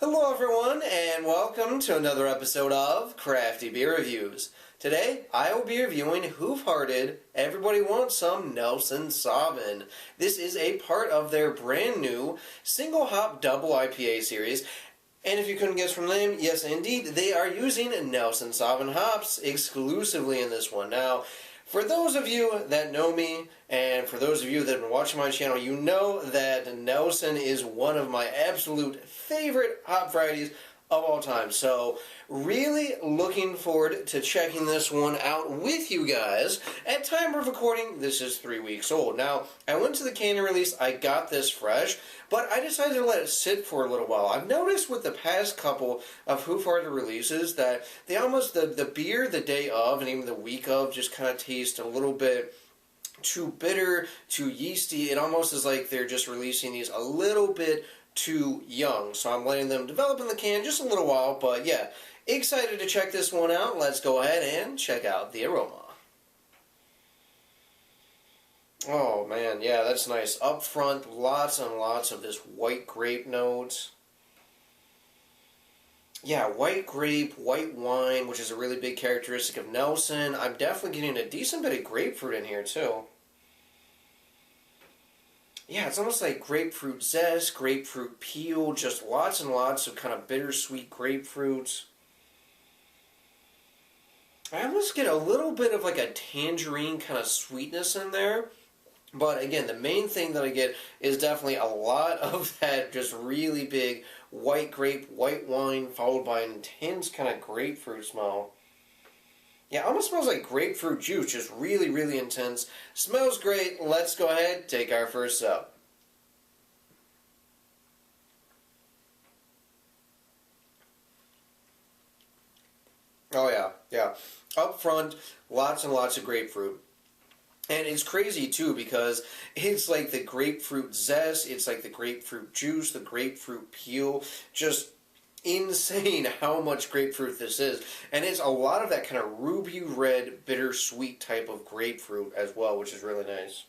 Hello everyone, and welcome to another episode of Crafty Beer Reviews. Today, I will be reviewing Hoof-Hearted Everybody Wants Some Nelson Sauvin. This is a part of their brand new single hop double IPA series. And if you couldn't guess from the name, yes indeed, they are using Nelson Sauvin hops exclusively in this one. Now, for those of you that know me, and for those of you that have been watching my channel, you know that Nelson is one of my absolute favorite hop varieties of all time. So, really looking forward to checking this one out with you guys. At time of recording, this is 3 weeks old. Now, I went to the canning release, I got this fresh, but I decided to let it sit for a little while. I've noticed with the past couple of Hoof-Hearted releases that they almost, the beer the day of and even the week of just kind of taste a little bit too bitter, too yeasty. It almost is like they're just releasing these a little bit too young. So I'm letting them develop in the can just a little while, but yeah, excited to check this one out. Let's go ahead and check out the aroma. Oh man, yeah, that's nice. Up front, lots and lots of this white grape note. Yeah, white grape, white wine, which is a really big characteristic of Nelson. I'm definitely getting a decent bit of grapefruit in here too. Yeah, it's almost like grapefruit zest, grapefruit peel, just lots and lots of kind of bittersweet grapefruits. I almost get a little bit of like a tangerine kind of sweetness in there. But again, the main thing that I get is definitely a lot of that just really big white grape, white wine, followed by an intense kind of grapefruit smell. Yeah, it almost smells like grapefruit juice, just really, really intense. Smells great. Let's go ahead, take our first sip. Oh yeah, yeah. Up front, lots and lots of grapefruit. And it's crazy too because it's like the grapefruit zest, it's like the grapefruit juice, the grapefruit peel, just insane how much grapefruit this is. And it's a lot of that kind of ruby red, bittersweet type of grapefruit as well, which is really nice.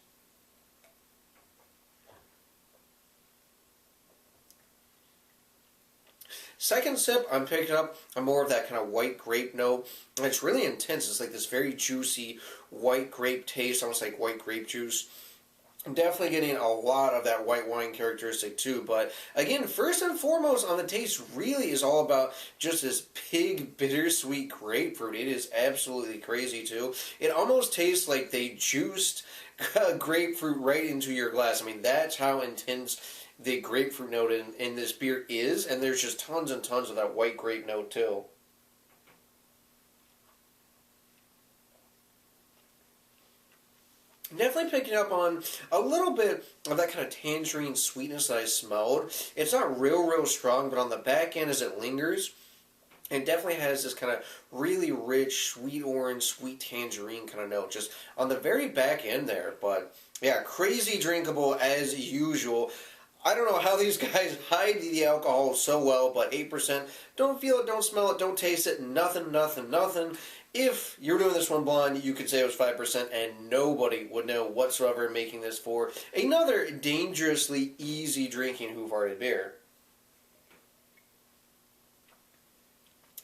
Second sip, I'm picking up more of that kind of white grape note. And it's really intense. It's like this very juicy white grape taste, almost like white grape juice. I'm definitely getting a lot of that white wine characteristic too, but again, first and foremost on the taste really is all about just this big bittersweet grapefruit. It is absolutely crazy too. It almost tastes like they juiced grapefruit right into your glass. I mean, that's how intense the grapefruit note in this beer is, and there's just tons and tons of that white grape note too. Definitely picking up on a little bit of that kind of tangerine sweetness that I smelled. It's not real strong, but on the back end as it lingers, it definitely has this kind of really rich, sweet orange, sweet tangerine kind of note just on the very back end there. But yeah, crazy drinkable as usual. I don't know how these guys hide the alcohol so well, but 8%. Don't feel it, don't smell it, don't taste it, nothing. If you're doing this one blind, you could say it was 5%, and nobody would know whatsoever making this for another dangerously easy drinking Hoof-Hearted beer.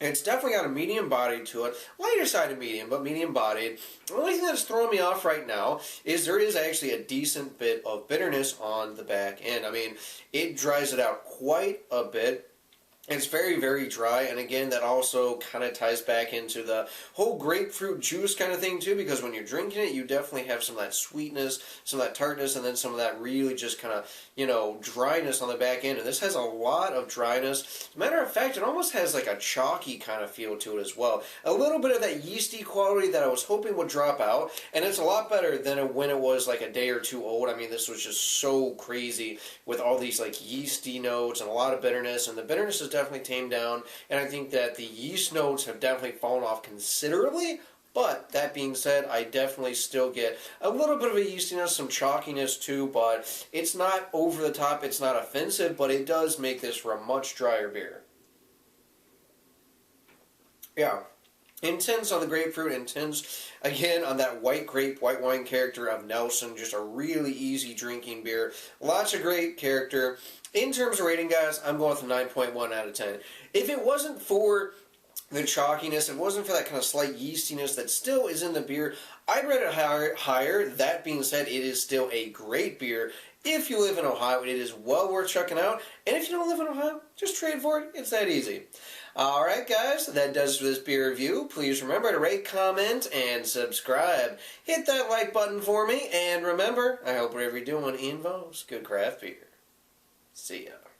It's definitely got a medium body to it. Lighter side of medium, but medium bodied. The only thing that's throwing me off right now is there is actually a decent bit of bitterness on the back end. I mean, it dries it out quite a bit. It's very dry, and again, that also kind of ties back into the whole grapefruit juice kind of thing too, because when you're drinking it, you definitely have some of that sweetness, some of that tartness, and then some of that really just kind of, you know, dryness on the back end. And this has a lot of dryness. As a matter of fact, it almost has like a chalky kind of feel to it as well. A little bit of that yeasty quality that I was hoping would drop out, and it's a lot better than when it was like a day or two old. I mean, this was just so crazy with all these like yeasty notes and a lot of bitterness, and the bitterness is definitely tamed down, and I think that the yeast notes have definitely fallen off considerably. But that being said, I definitely still get a little bit of a yeastiness, some chalkiness too, but it's not over the top, it's not offensive, but it does make this for a much drier beer. Yeah, Intense on the grapefruit, intense again on that white grape, white wine character of Nelson. Just a really easy drinking beer. Lots of great character. In terms of rating, guys, I'm going with a 9.1 out of 10. If it wasn't for the chalkiness, if it wasn't for that kind of slight yeastiness that still is in the beer, I'd rate it higher. That being said, it is still a great beer. If you live in Ohio, it is well worth checking out. And if you don't live in Ohio, just trade for it. It's that easy. Alright guys, that does it for this beer review. Please remember to rate, comment, and subscribe. Hit that like button for me, and remember, I hope whatever you're doing involves good craft beer. See ya.